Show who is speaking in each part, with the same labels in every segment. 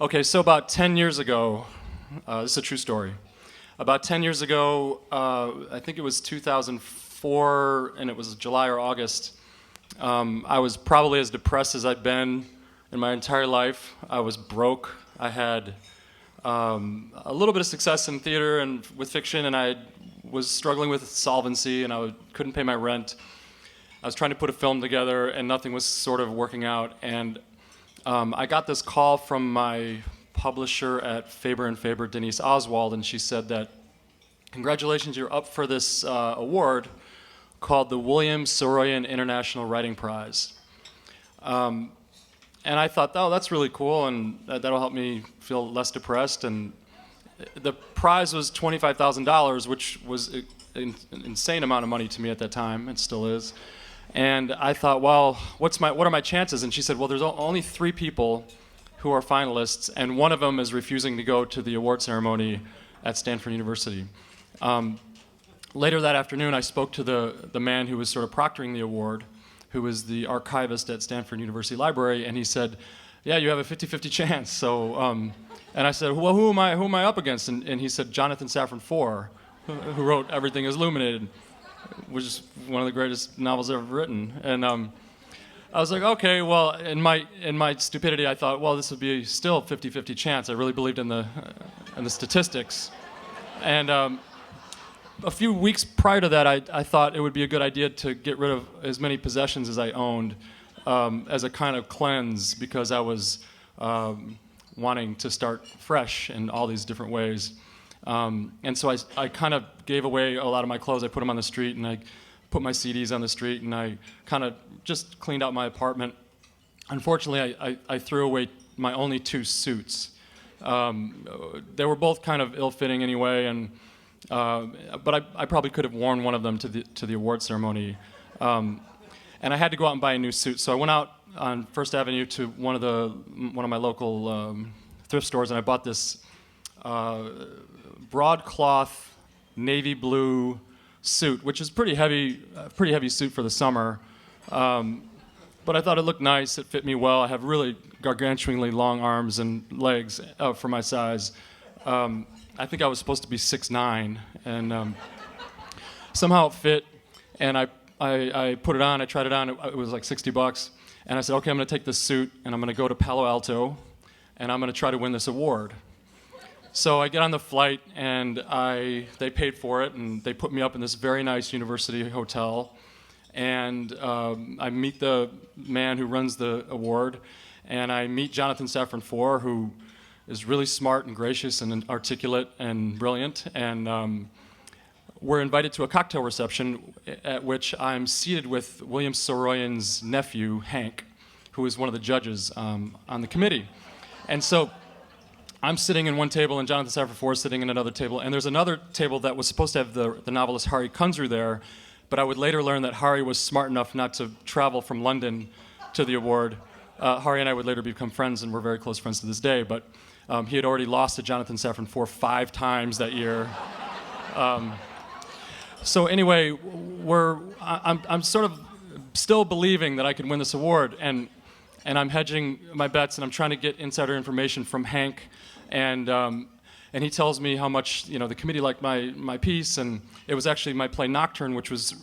Speaker 1: Okay, so about 10 years ago, this is a true story. About 10 years ago, I think it was 2004, and it was July or August, I was probably as depressed as I'd been in my entire life. I was broke. I had a little bit of success in theater and with fiction, and I was struggling with solvency, and couldn't pay my rent. I was trying to put a film together, and nothing was sort of working out. And I got this call from my publisher at Faber & Faber, Denise Oswald, and she said that, congratulations, you're up for this award called the William Saroyan International Writing Prize. And I thought, oh, that's really cool, and that'll help me feel less depressed. And the prize was $25,000, which was an insane amount of money to me at that time. It still is. And I thought, well, what are my chances? And she said, well, there's only 3 people who are finalists, and one of them is refusing to go to the award ceremony at Stanford University. Later that afternoon, I spoke to the man who was sort of proctoring the award, who was the archivist at Stanford University Library, and he said, yeah, you have a 50-50 chance. So, and I said, well, who am I up against? And he said, Jonathan Safran Foer, who wrote Everything is Illuminated, which is one of the greatest novels ever written. And I was like, okay, well, in my stupidity, I thought, well, this would be still a 50-50 chance. I really believed in the statistics. And a few weeks prior to that, I thought it would be a good idea to get rid of as many possessions as I owned as a kind of cleanse, because I was wanting to start fresh in all these different ways. And so I kind of gave away a lot of my clothes. I put them on the street, and I put my CDs on the street, and I kind of just cleaned out my apartment. Unfortunately, I threw away my only 2 suits. They were both kind of ill-fitting anyway, and but I probably could have worn one of them to the award ceremony. And I had to go out and buy a new suit. So I went out on First Avenue to one of my local thrift stores, and I bought this broadcloth navy blue suit, which is pretty heavy suit for the summer. But I thought it looked nice. It fit me well. I have really gargantuanly long arms and legs for my size. I think I was supposed to be 6'9", and somehow it fit. And I put it on. I tried it on. It was like $60. And I said, okay, I'm going to take this suit, and I'm going to go to Palo Alto, and I'm going to try to win this award. So I get on the flight, and they paid for it, and they put me up in this very nice university hotel. And I meet the man who runs the award, and I meet Jonathan Safran Foer, who is really smart and gracious and articulate and brilliant. And we're invited to a cocktail reception at which I'm seated with William Saroyan's nephew, Hank, who is one of the judges on the committee. And so I'm sitting in one table, and Jonathan Safran Foer is sitting in another table, and there's another table that was supposed to have the novelist Hari Kunzru there, but I would later learn that Hari was smart enough not to travel from London to the award. Hari and I would later become friends, and we're very close friends to this day, but he had already lost to Jonathan Safran Foer 5 times that year. So anyway, I'm sort of still believing that I can win this award, and I'm hedging my bets, and I'm trying to get insider information from Hank, and he tells me how much the committee liked my piece, and it was actually my play Nocturne, which was,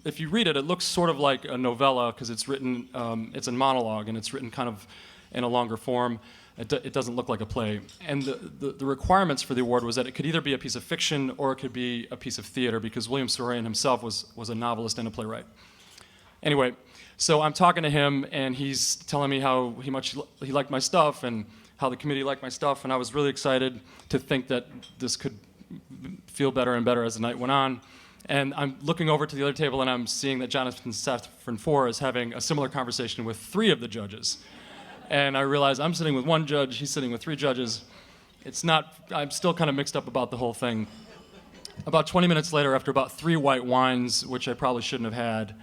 Speaker 1: if you read it, it looks sort of like a novella because it's written, it's a monologue, and it's written kind of in a longer form. It doesn't look like a play. And the requirements for the award was that it could either be a piece of fiction or it could be a piece of theater, because William Saroyan himself was a novelist and a playwright. Anyway, so I'm talking to him, and he's telling me how much he liked my stuff and how the committee liked my stuff, and I was really excited to think that this could feel better and better as the night went on. And I'm looking over to the other table, and I'm seeing that Jonathan Safran Foer is having a similar conversation with 3 of the judges. And I realize I'm sitting with 1 judge, he's sitting with 3 judges. I'm still kind of mixed up about the whole thing. About 20 minutes later, after about 3 white wines, which I probably shouldn't have had,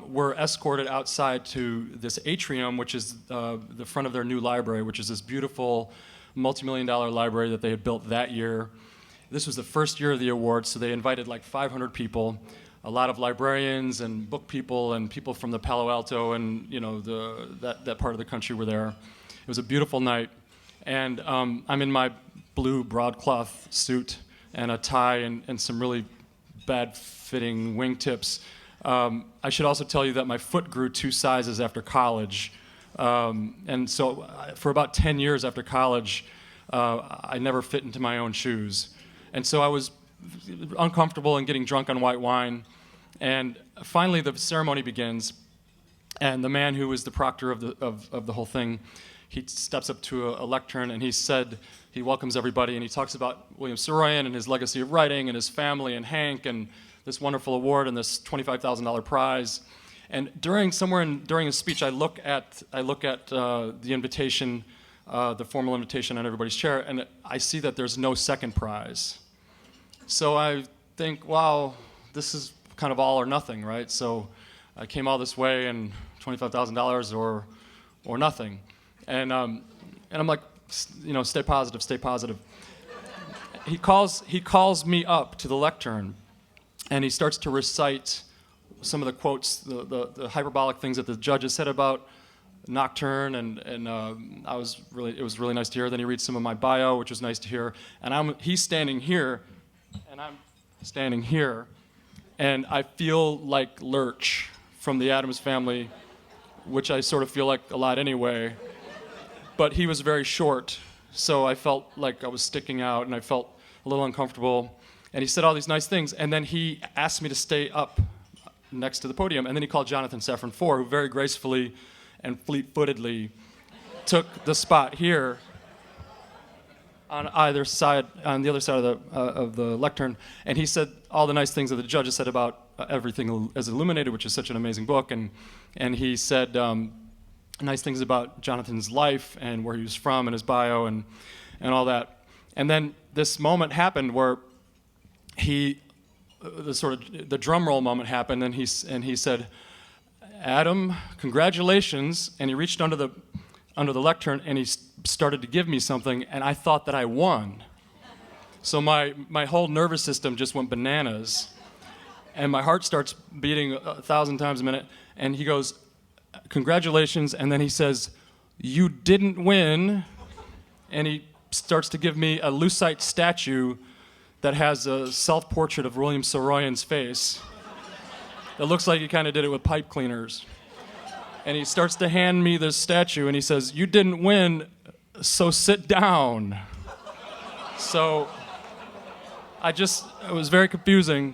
Speaker 1: we're escorted outside to this atrium, which is the front of their new library, which is this beautiful multi-million-dollar library that they had built that year. This was the first year of the award, so they invited like 500 people, a lot of librarians and book people and people from the Palo Alto and that part of the country were there. It was a beautiful night, And I'm in my blue broadcloth suit and a tie and some really bad-fitting wingtips. I should also tell you that my foot grew 2 sizes after college. And so for about 10 years after college, I never fit into my own shoes. And so I was uncomfortable and getting drunk on white wine. And finally the ceremony begins, and the man who was the proctor of the whole thing, he steps up to a lectern, and he welcomes everybody, and he talks about William Saroyan and his legacy of writing and his family and Hank and this wonderful award and this $25,000 prize. And during his speech, I look at the invitation, the formal invitation on everybody's chair, and I see that there's no second prize. So I think, wow, this is kind of all or nothing, right? So I came all this way and $25,000 or nothing. And I'm like, stay positive, stay positive. He calls me up to the lectern, and he starts to recite some of the quotes, the hyperbolic things that the judges said about Nocturne, and it was really nice to hear. Then he reads some of my bio, which was nice to hear. And he's standing here, and I'm standing here, and I feel like Lurch from the Addams Family, which I sort of feel like a lot anyway. But he was very short, so I felt like I was sticking out, and I felt a little uncomfortable. And he said all these nice things, and then he asked me to stay up next to the podium, and then he called Jonathan Safran Foer, who very gracefully and fleet-footedly took the spot here on the other side of the lectern, and he said all the nice things that the judges said about Everything as Illuminated, which is such an amazing book, and he said nice things about Jonathan's life and where he was from and his bio and all that. And then this moment happened where the drum roll moment happened, and he said, "Adam, congratulations," and he reached under the lectern and he started to give me something, and I thought that I won. So my whole nervous system just went bananas, and my heart starts beating 1,000 times a minute, and he goes, "Congratulations," and then he says, "You didn't win," and he starts to give me a lucite statue that has a self-portrait of William Saroyan's face. It looks like he kind of did it with pipe cleaners. And he starts to hand me this statue, and he says, "You didn't win, so sit down." So it was very confusing.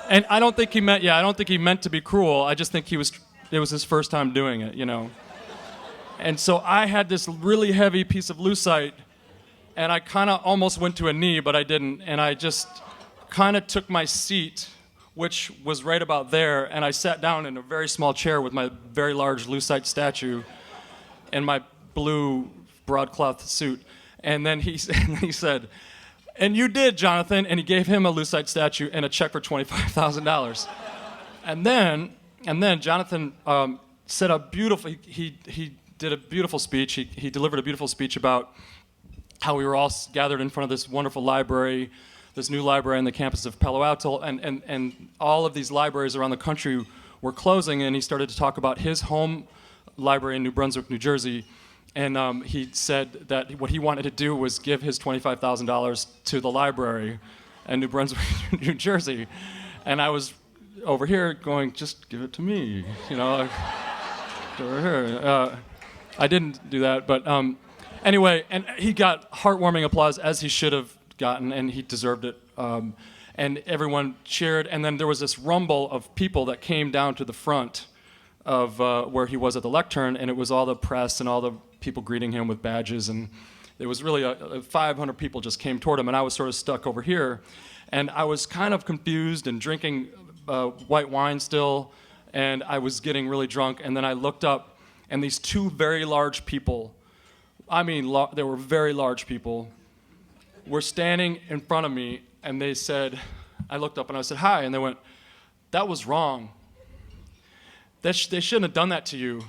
Speaker 1: And I don't think he meant to be cruel. I just think it was his first time doing it, And so I had this really heavy piece of lucite, and I kind of almost went to a knee, but I didn't. And I just kind of took my seat, which was right about there, and I sat down in a very small chair with my very large lucite statue and my blue broadcloth suit. And then he said, "And you did, Jonathan," and he gave him a lucite statue and a check for $25,000. And then Jonathan said a beautiful. He did a beautiful speech. He delivered a beautiful speech about how we were all gathered in front of this wonderful library, this new library on the campus of Palo Alto, and all of these libraries around the country were closing, and he started to talk about his home library in New Brunswick, New Jersey, and he said that what he wanted to do was give his $25,000 to the library in New Brunswick, New Jersey, and I was over here going, "Just give it to me," like, over here. I didn't do that, but anyway, and he got heartwarming applause, as he should have gotten, and he deserved it. And everyone cheered, and then there was this rumble of people that came down to the front of where he was at the lectern, and it was all the press and all the people greeting him with badges, and it was really 500 people just came toward him, and I was sort of stuck over here, and I was kind of confused and drinking white wine still, and I was getting really drunk, and then I looked up, and these two very large people, they were very large people, were standing in front of me, and they said, I looked up and I said, "Hi," and they went, "That was wrong. They shouldn't have done that to you."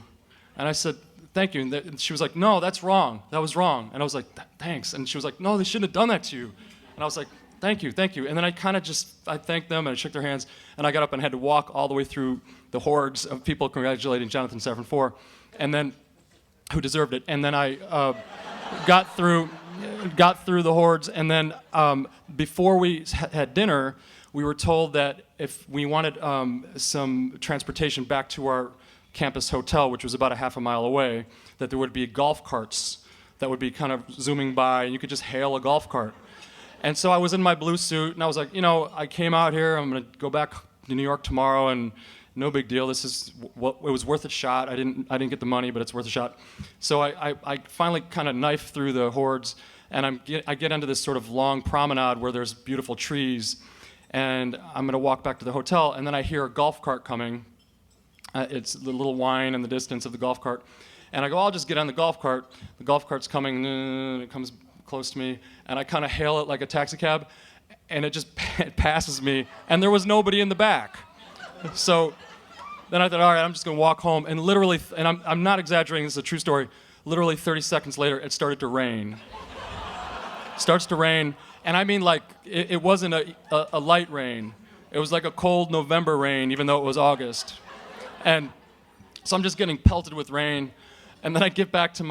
Speaker 1: And I said, "Thank you." And she was like, "No, that's wrong. That was wrong." And I was like, "Thanks." And she was like, "No, they shouldn't have done that to you." And I was like, "Thank you, thank you." And then I kind of I thanked them and I shook their hands, and I got up and had to walk all the way through the hordes of people congratulating Jonathan Safran Foer. And then who deserved it. And then I got through the hordes, and then before we had dinner, we were told that if we wanted some transportation back to our campus hotel, which was about a half a mile away, that there would be golf carts that would be kind of zooming by, and you could just hail a golf cart. And so I was in my blue suit, and I was like, I came out here, I'm gonna go back to New York tomorrow, and no big deal. This is what it was worth a shot. I didn't get the money, but it's worth a shot. So I finally kind of knife through the hordes, and I get into this sort of long promenade where there's beautiful trees, and I'm gonna walk back to the hotel, and then I hear a golf cart coming. It's the little whine in the distance of the golf cart, and I go, I'll just get on the golf cart. The golf cart's coming, and it comes close to me, and I kind of hail it like a taxi cab, and it passes me, and there was nobody in the back. So then I thought, all right, I'm just gonna walk home, and literally, and I'm not exaggerating, this is a true story, literally 30 seconds later, it started to rain. Starts to rain, and I mean like, it wasn't a light rain. It was like a cold November rain, even though it was August. And so I'm just getting pelted with rain, and then I get back to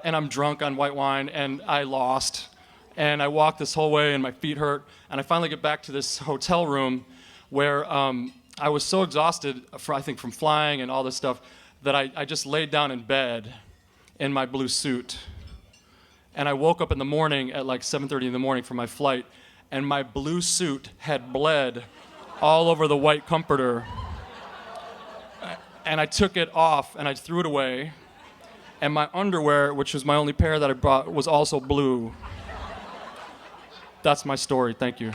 Speaker 1: and I'm drunk on white wine, and I lost. And I walked this whole way, and my feet hurt, and I finally get back to this hotel room where I was so exhausted, I think from flying and all this stuff, that I just laid down in bed in my blue suit. And I woke up in the morning at like 7:30 in the morning for my flight, and my blue suit had bled all over the white comforter. And I took it off, and I threw it away. And my underwear, which was my only pair that I brought, was also blue. That's my story. Thank you.